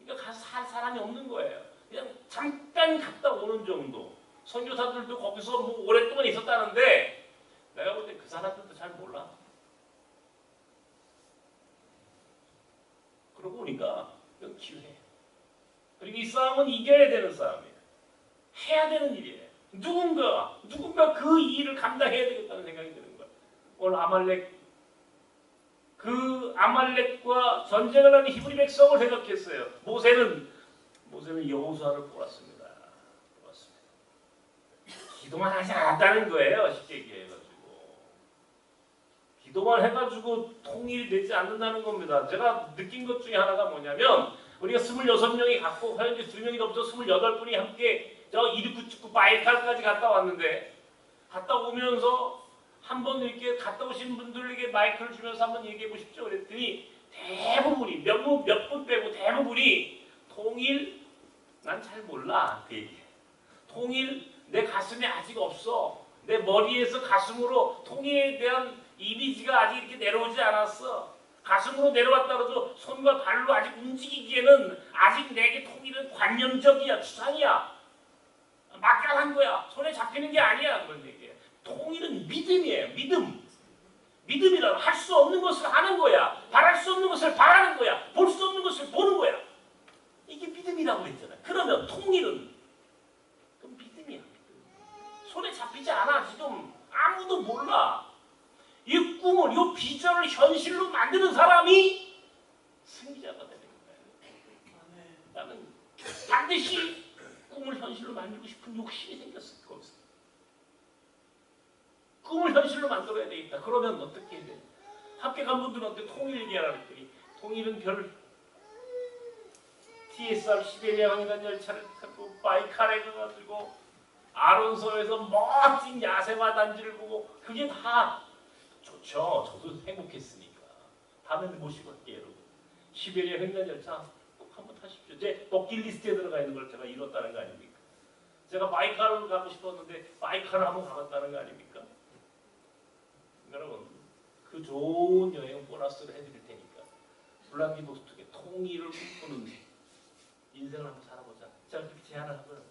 그러니까 가서 살 사람이 없는 거예요. 그냥 잠깐 갔다 오는 정도. 선교사들도 거기서 뭐 오랫동안 있었다는데 내가 볼 때 그 사람들도 잘 몰라. 그러고 보니까 이건 기회예요. 그리고 이 싸움은 이겨야 되는 싸움이에요. 해야 되는 일이에요. 누군가 그 일을 감당해야 되겠다는 생각이 드는 거예요. 오늘 아말렉과 전쟁을 하는 히브리 백성을 생각했어요. 모세는 여호수아를 뽑았습니다. 기도만 하지 않았다는 거예요. 쉽게 얘기해가지고. 기도만 해가지고 통일되지 않는다는 겁니다. 제가 느낀 것 중에 하나가 뭐냐면 우리가 26명이 갔고 현재 2명이 넘쳐 28분이 함께 저 이르쿠츠크 바이칼까지 갔다 왔는데 갔다 오면서 한번 이렇게 갔다 오신 분들에게 마이크를 주면서 한번 얘기해 보십시오. 그랬더니 대부분이 몇 분 빼고 대부분이 통일 난 잘 몰라 그 얘기예요. 통일 내 가슴에 아직 없어. 내 머리에서 가슴으로 통일에 대한 이미지가 아직 이렇게 내려오지 않았어. 가슴으로 내려왔다고도 손과 발로 아직 움직이기에는 아직 내게 통일은 관념적이야. 추상이야. 막강한 거야. 손에 잡히는 게 아니야. 그런 얘기예요. 통일은 믿음이에요. 믿음이라고 할 수 없는 것을 하는 거야. 바랄 수 없는 것을 바라는 거야. 볼 수 없는 것을 보는 거야. 이게 믿음이라고 했잖아요. 그러면 통일은 그럼 믿음이야. 손에 잡히지 않아. 지금 아무도 몰라. 이 꿈을, 이 비전을 현실로 만드는 사람이 승리자가 되는 거예요. 나는 반드시 꿈을 현실로 만들고 싶은 욕심이 생겼을 거였어. 꿈을 현실로 만들어야 되겠다. 그러면 어떻게 해야 돼? 학교 간 분들한테 통일 얘기하라 그랬더니 통일은 별 TSR 시베리아 횡단 열차를 타고 바이칼에 가가지고 아론소에서 멋진 야생화 단지를 보고 그게 다 좋죠. 저도 행복했으니까. 다음에 모시고 할게요, 여러분. 시베리아 횡단 열차 꼭 한번 타십시오. 제 버킷리스트에 들어가 있는 걸 제가 이뤘다는 거 아닙니까? 제가 바이칼을 가고 싶었는데 바이칼을 한번 가봤다는 거 아닙니까? 여러분, 그 좋은 여행 보너스를 해드릴 테니까 블라디보스톡의 통일을 꿈꾸는 인생을 한번 살아보자. 제가 그렇게 제안을 하고요.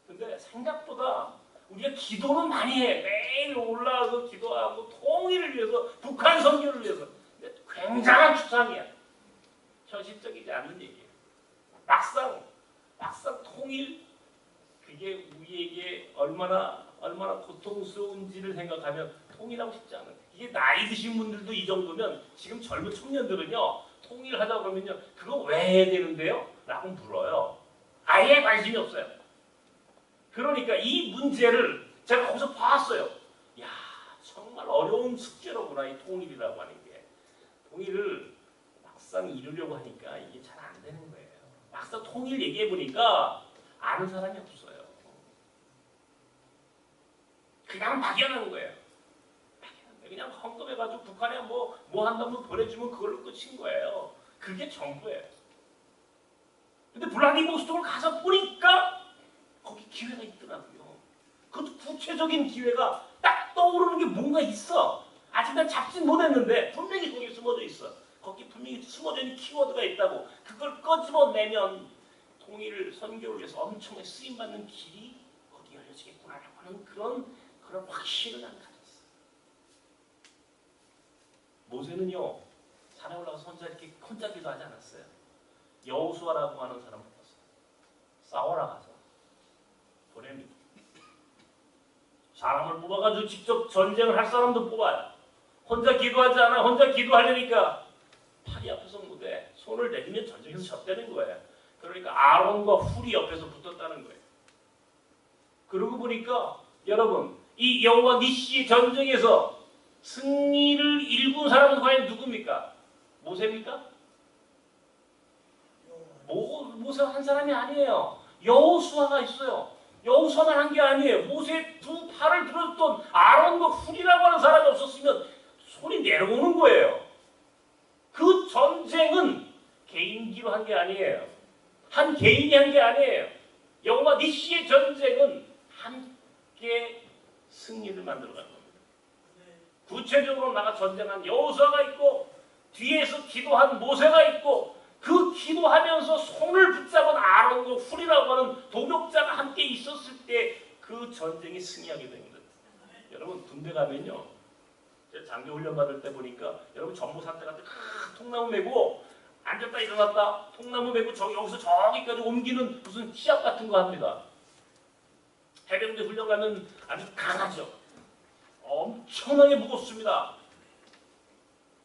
근데 생각보다 우리가 기도는 많이 해. 매일 올라와서 기도하고 통일을 위해서, 북한 선교를 위해서. 근데 굉장한 추상이야. 현실적이지 않는 얘기예요. 막상 통일, 그게 우리에게 얼마나 고통스러운지를 생각하면 통일하고 싶지 않아요. 이게 나이 드신 분들도 이 정도면 지금 젊은 청년들은요. 통일하자 그러면요. 그거 왜 해야 되는데요? 라고 물어요. 아예 관심이 없어요. 그러니까 이 문제를 제가 거기서 봤어요. 야, 정말 어려운 숙제로구나 이 통일이라고 하는 게. 통일을 막상 이루려고 하니까 이게 잘 안 되는 거예요. 막상 통일 얘기해 보니까 아는 사람이 없어요. 그냥 막연한 거예요. 그냥 헌금해가지고 북한에 뭐 한다면 보내주면 그걸로 끝인 거예요. 그게 전부예요. 근데 블라디보스톡을 가서 보니까 거기 기회가 있더라고요. 그것도 구체적인 기회가 딱 떠오르는 게 뭔가 있어. 아직 난 잡진 못했는데 분명히 거기 숨어져 있어. 거기 분명히 숨어져 있는 키워드가 있다고. 그걸 꺼집어내면 통일을 선교를 위해서 엄청나게 쓰임받는 길이 거기 열려지겠구나라고 하는 그런 확신을 난 가졌어. 모세는요 산에 올라가서 혼자 이렇게 혼자 기도하지 않았어요. 여호수아라고 하는 사람 뽑았어요. 싸워라 가서 보냅니다. 사람을 뽑아가지고 직접 전쟁을 할 사람도 뽑아요. 혼자 기도하지 않아. 혼자 기도하려니까 팔이 아파서 못해. 손을 내리면 전쟁에서 졌다는 거예요. 그러니까 아론과 훌이 옆에서 붙었다는 거예요. 그러고 보니까 여러분 이 여호와 니시의 전쟁에서 승리를 일군 사람은 과연 누굽니까? 모세입니까? 모세가 한 사람이 아니에요. 여호수아가 있어요. 여호수아만 한 게 아니에요. 모세의 두 팔을 들어줬던 아론과 훌이라고 하는 사람이 없었으면 손이 내려오는 거예요. 그 전쟁은 개인기로 한 게 아니에요. 한 개인이 한 게 아니에요. 여호와 니시의 전쟁은 함께 승리를 만들어가는 겁니다. 구체적으로 나가 전쟁한 여호수아가 있고 뒤에서 기도한 모세가 있고 그 기도하면서 손을 붙잡은 아론과 훌이라고 하는 동역자가 함께 있었을 때 그 전쟁이 승리하게 됩니다. 여러분 군대 가면요. 제가 장교 훈련 받을 때 보니까 여러분 전무사 때 같은 통나무 메고 앉았다 일어났다 통나무 메고 여기서 저기까지 옮기는 무슨 시합 같은 거 합니다. 해병대 훈련 가면 아주 강하죠. 엄청나게 무겁습니다.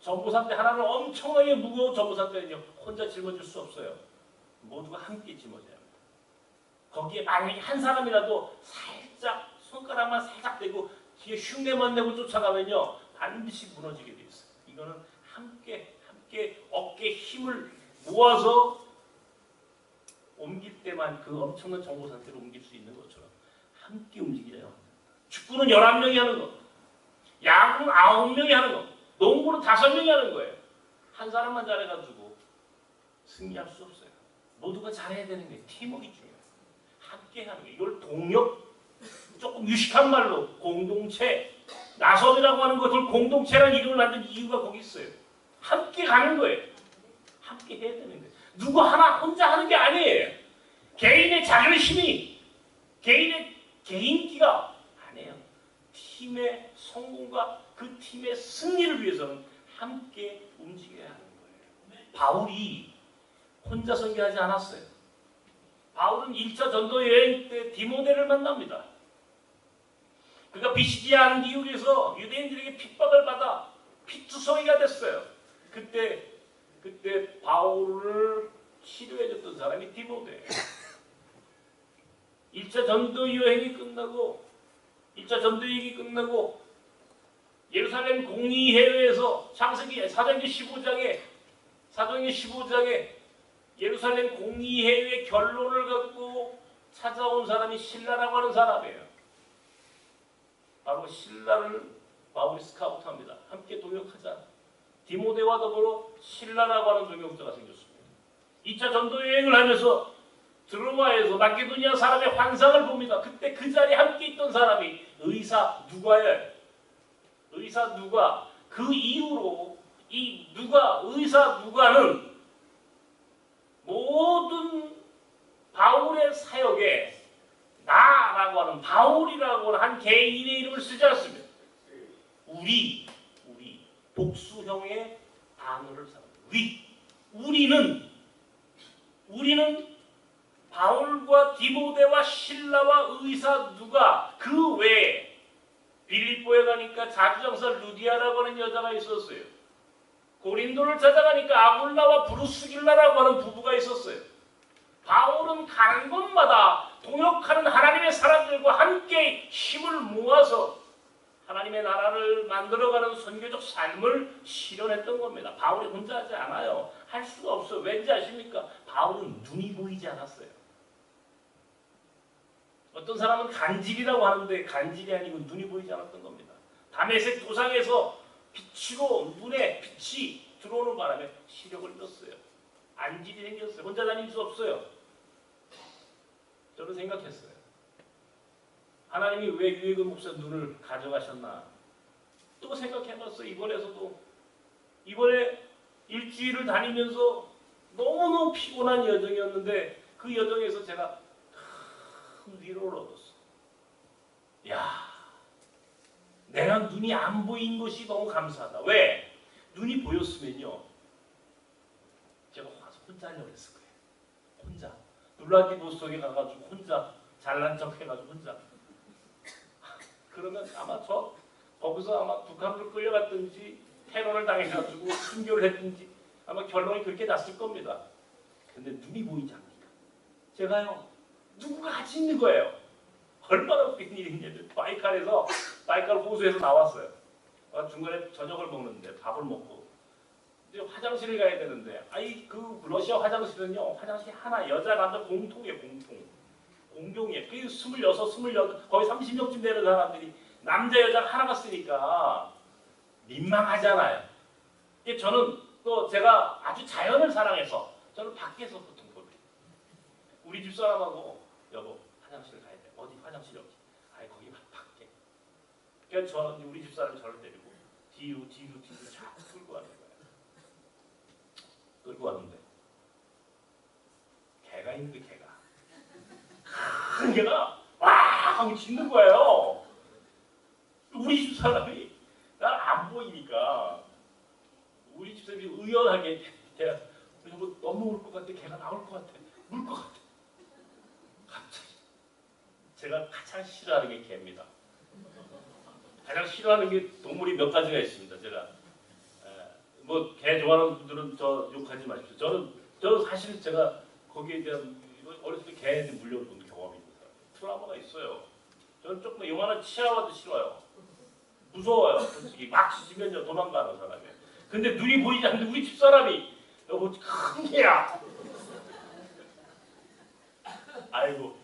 전무사 때 하나는 엄청나게 무거운 전무사 때는요. 혼자 짊어질 수 없어요. 모두가 함께 짊어져야 합니다. 거기에 만약에 한 사람이라도 살짝 손가락만 살짝 대고 뒤에 흉내만 내고 쫓아가면요. 반드시 무너지게 돼 있어요. 이거는 함께 어깨에 힘을 모아서 옮길 때만 그 엄청난 정보 상태로 옮길 수 있는 것처럼 함께 움직이려야 합니다. 축구는 11명이 하는 거, 야구는 9명이 하는 거, 농구는 5명이 하는 거예요. 한 사람만 잘해가지고 승리할 수 없어요. 모두가 잘해야 되는 게 팀워크가 중요해요. 함께 하는 거. 이걸 동력, 조금 유식한 말로 공동체, 나섬이라고 하는 것을 공동체라는 이름을 만든 이유가 거기 있어요. 함께 가는 거예요. 함께 해야 되는 거예요. 누구 하나 혼자 하는 게 아니에요. 개인의 자존심이, 개인의 개인기가 아니에요. 팀의 성공과 그 팀의 승리를 위해서는 함께 움직여야 하는 거예요. 바울이 혼자 선교하지 않았어요. 바울은 1차 전도 여행 때 디모데를 만납니다. 그가 비시디아 안디옥에서 유대인들에게 핍박을 받아 피투성이가 됐어요. 그때 바울을 치료해줬던 사람이 디모데예요. 1차 전도 여행이 끝나고 1차 전도 여행이 끝나고 예루살렘 공의회의에서 창세기 사도행전 15장에 예루살렘 공의회의의 결론을 갖고 찾아온 사람이 실라라고 하는 사람이에요. 바로 실라를 바울이 스카우트합니다. 함께 동역하자. 디모데와 더불어 실라라고 하는 동역자가 생겼습니다. 2차 전도 여행을 하면서 드로마에서 마케도니아 사람의 환상을 봅니다. 그때 그 자리에 함께 있던 사람이 의사 누가예요. 의사 누가. 그 이후로 이 의사 누가는 모든 바울의 사역에 나라고 하는 바울이라고 하는 한 개인의 이름을 쓰지 않습니다. 우리 복수형의 단어를 사용합니다. 우리는 바울과 디모데와 실라와 의사 누가 그 외에 빌립보에 가니까 자주장사 루디아라고 하는 여자가 있었어요. 고린도를 찾아가니까 아굴라와 브루스길라라고 하는 부부가 있었어요. 바울은 가는 곳마다 동역하는 하나님의 사람들과 함께 힘을 모아서 하나님의 나라를 만들어가는 선교적 삶을 실현했던 겁니다. 바울이 혼자 하지 않아요. 할 수가 없어요. 왠지 아십니까? 바울은 눈이 보이지 않았어요. 어떤 사람은 간질이라고 하는데 간질이 아니고 눈이 보이지 않았던 겁니다. 다메섹 도상에서 비치고 눈에 빛이 들어오는 바람에 시력을 잃었어요. 안질이 생겼어요. 혼자 다닐 수 없어요. 저는 생각했어요. 하나님이 왜 유해근 목사 눈을 가져가셨나? 또 생각해봤어요. 이번에 일주일을 다니면서 너무너무 피곤한 여정이었는데 그 여정에서 제가 큰 위로를 얻었어. 야, 내가 눈이 안 보인 것이 너무 감사하다. 왜? 눈이 보였으면요, 제가 와서 혼자 하려고 했을 거예요. 혼자. 블라디보스톡에 가가지고 혼자 잘난 척 해가지고 혼자. 그러면 아마 거기서 아마 북한으로 끌려갔든지 테러를 당해가지고 순교를 했든지 아마 결론이 그렇게 났을 겁니다. 근데 눈이 보이지 않습니까? 제가요, 누구가 같이 있는 거예요. 얼마나 웃긴 일이냐면 바이칼 호수에서 나왔어요. 중간에 저녁을 먹는데 밥을 먹고 이제 화장실을 가야 되는데 그 러시아 화장실은요, 화장실 하나 여자 남자 공통이에요. 공용이에요. 그 26, 28 거의 30명쯤 되는 사람들이 남자 여자 하나가 쓰니까 민망하잖아요. 저는 또 제가 아주 자연을 사랑해서 저는 밖에서 보통 볼게요. 우리 집사람하고 여보 화장실 가야 돼. 어디 화장실이 없지? 거기 밖에. 그러니까 우리 집사람이 저를 데리고 뒤로 쫙 끌고 가는 거예요. 끌고 왔는데 개가 있는데 큰 개가 와 하고 짖는 거예요. 우리 집사람이 날 안 보이니까 우리 집사람이 의연하게 걔가 여보 너무 울 것 같아. 걔가 나올 것 같아. 울 것 같아. 갑자기 제가 가장 싫어하는 게 개입니다. 가장 싫어하는 게 동물이 몇 가지가 있습니다. 제가 뭐 개 좋아하는 분들은 저 욕하지 마십시오. 저는 사실 제가 거기에 대한 어렸을 때 개한테 물려본 경험이 있는 사람. 트라우마가 있어요. 저는 조금 요만한 치아와도 싫어요. 무서워요. 솔직히 막 짖으면 도망가는 사람이에요. 근데 눈이 보이지 않는데 우리 집사람이 여보 큰 개야. 아이고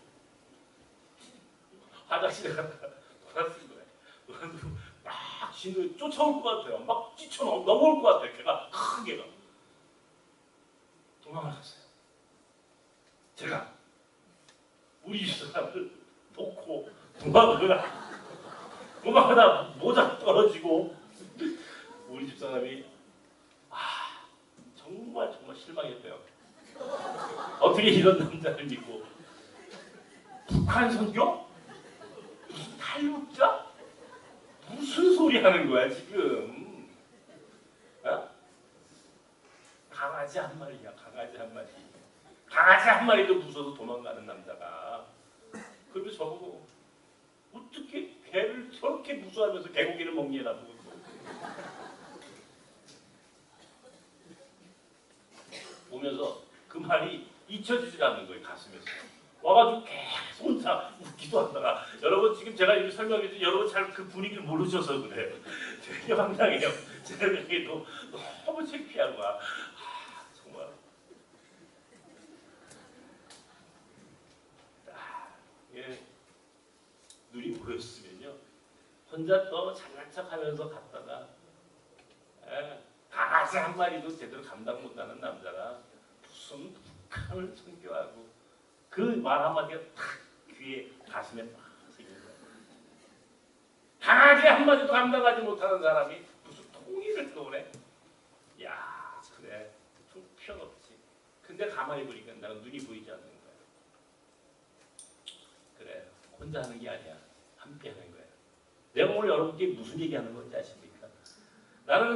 화장실에 갔다가 놀았을 거예요. 막 짖는 쫓아올 것 같아요. 막 넘어올 것 같아요. 걔가 큰 개가 도망갔어요. 제가 우리 집사람을 놓고 도망가다 모자 떨어지고 우리 집사람이 정말 실망했대요. 어떻게 이런 남자를 믿고 북한 선교? 무슨 탈북자? 무슨 소리 하는 거야 지금? 강아지 한 마리야. 강아지 한 마리도 무서워서 도망가는 남자가. 그리고 저보고 어떻게 개를 저렇게 무서워하면서 개고기를 먹니라 보고 보면서 그 말이 잊혀지지 않는 거예요. 가슴에서 와가지고 계속 혼자 웃기도 하다가 여러분 지금 제가 이렇게 설명해도 여러분 잘 그 분위기를 모르셔서 그래요. 되게 황당해요. 제가 얘기도 너무 창피한 거야. 정말 눈이 보였으면요 혼자 또 잘난 척하면서 갔다가 강아지 한 마리도 제대로 감당 못하는 남자가 무슨 북한을 선교하고 그 말 한마디가 탁 귀에 가슴에 딱 새긴 거예요. 강아지 한 마리도 감당하지 못하는 사람이 무슨 통일을 떠오네. 야 그래 좀 편없지. 근데 가만히 보니까 나는 눈이 보이지 않는 거야. 그래 혼자 하는 게 아니야. 함께 하는 거야. 내가 오늘 여러분께 무슨 얘기하는 건지 아십니까? 나는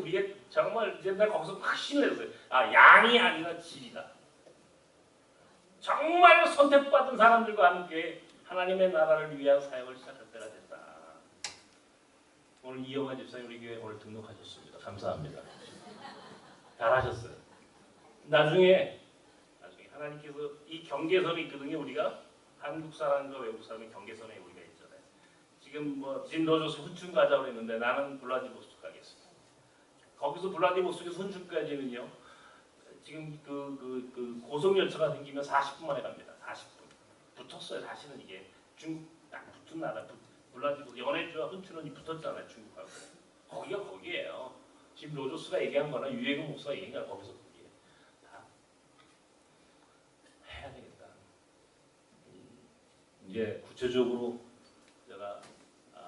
이게 정말 이제 내가 거기서 확 신뢰했어요. 양이 아니라 질이다. 정말 선택받은 사람들과 함께 하나님의 나라를 위한 사역을 시작할 때가 됐다. 오늘 이영환 집사님 우리 교회 오늘 등록하셨습니다. 감사합니다. 잘하셨어요. 나중에 하나님께서 이 경계선이 있거든요. 우리가 한국 사람과 외국 사람의 경계선에 우리가 있잖아요. 지금 진 로저스 후춘 가자고 했는데 나는 블라디보스토크 가겠습니다. 거기서 블라디보스토크 선주까지는요. 지금 그 고속열차가 생기면 40분 만에 갑니다. 40분. 붙었어요. 사실은 이게 중국 딱 붙은 나라. 블라디보스토크 연해주와 훈춘원이 붙었잖아요. 중국하고. 거기가 거기예요. 지금 로조스가 얘기한 거나 유해근 목사가 얘기한 거나 거기서 거기에 다 해야 되겠다. 이제 구체적으로 제가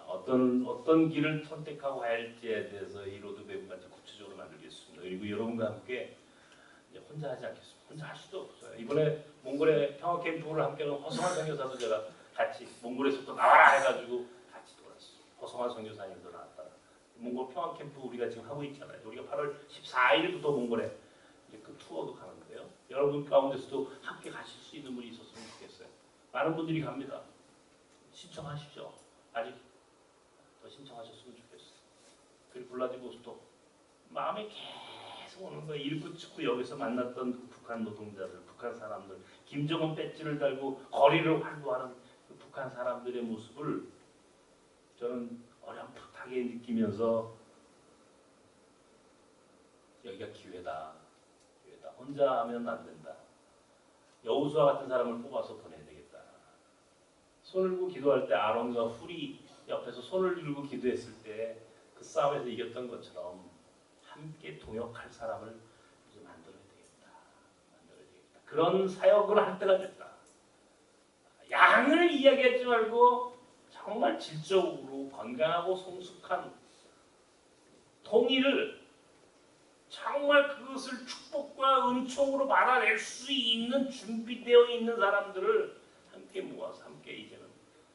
어떤 길을 선택하고 할지에 대해서 이 로드맵을 같이 구체적으로 만들겠습니다. 그리고 여러분과 함께 이제 혼자 하지 않겠습니다. 혼자 할 수도 없어요. 이번에 몽골의 평화 캠프를 함께하는 허성환 선교사도 제가 같이 몽골에서부터 나와라 해가지고 같이 돌았어요. 허성환 선교사님도 나왔다. 몽골 평화 캠프 우리가 지금 하고 있잖아요. 우리가 8월 14일부터 몽골에 이제 그 투어도 가는데요. 여러분 가운데서도 함께 가실 수 있는 분이 있었으면 좋겠어요. 많은 분들이 갑니다. 신청하십시오. 아직 더 신청하셨으면 좋겠어요. 그리고 블라디보스토크 마음에 계속 오는 거예요. 일부 축구 여기서 만났던 그 북한 노동자들, 북한 사람들, 김정은 배지를 달고 거리를 활보하는 그 북한 사람들의 모습을 저는 어렴풋하게 느끼면서 여기가 기회다. 기회다. 혼자 하면 안 된다. 여호수아 같은 사람을 뽑아서 보내야 되겠다. 손을 들고 기도할 때 아론과 훌이 옆에서 손을 들고 기도했을 때 그 싸움에서 이겼던 것처럼 함께 동역할 사람을 이제 만들어야 되겠다. 만들어야 되겠다. 그런 사역을 할 때가 됐다. 양을 이야기하지 말고 정말 질적으로 건강하고 성숙한 통일을 정말 그것을 축복과 은총으로 받아낼 수 있는 준비되어 있는 사람들을 함께 모아서 함께 이제는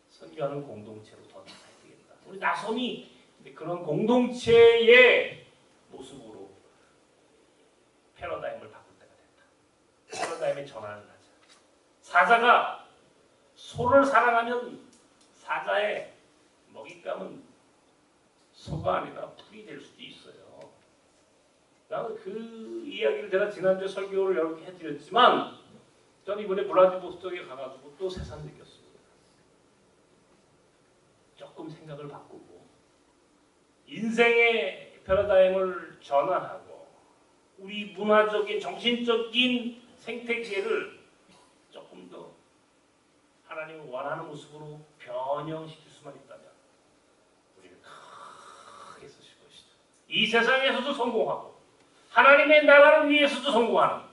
선교하는 공동체로 더 나가야 되겠다. 우리 나섬이 그런 공동체의 모습으로 패러다임을 바꿀 때가 됐다. 패러다임의 전환을 하자. 사자가 소를 사랑하면 사자의 먹잇감은 소가 아니라 풀이 될 수도 있어요. 나는 그 이야기를 제가 지난주에 설교를 이렇게 해드렸지만 저는 이번에 블라디보스토크에 가가지고 또 새삼 느꼈습니다. 조금 생각을 바꾸고 인생의 패러다임을 전환하고 우리 문화적인 정신적인 생태계를 조금 더 하나님이 원하는 모습으로 변형시킬 수만 있다면 우리를 크게 쓰실 것이다. 이 세상에서도 성공하고 하나님의 나라를 위해서도 성공하는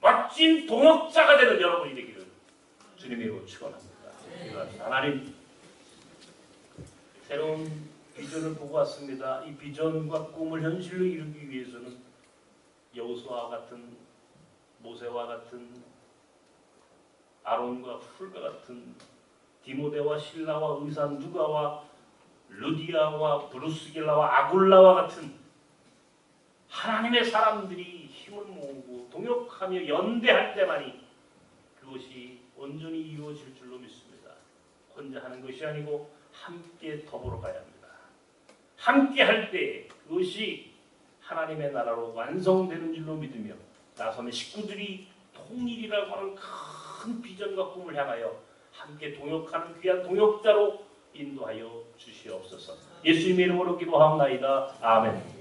멋진 동역자가 되는 여러분이 되기를 주님의 이름으로 축원합니다. 하나님 새로운 비전을 보고 왔습니다. 이 비전과 꿈을 현실로 이루기 위해서는 여호수아와 같은 모세와 같은 아론과 훌과 같은 디모데와 실라와 의사 누가와 루디아와 브루스길라와 아굴라와 같은 하나님의 사람들이 힘을 모으고 동역하며 연대할 때만이 그것이 온전히 이루어질 줄로 믿습니다. 혼자 하는 것이 아니고 함께 더불어 가야 합니다. 함께 할 때 그것이 하나님의 나라로 완성되는 줄로 믿으며 나섬의 식구들이 통일이라고 하는 큰 비전과 꿈을 향하여 함께 동역하는 귀한 동역자로 인도하여 주시옵소서. 예수님의 이름으로 기도하옵나이다. 아멘.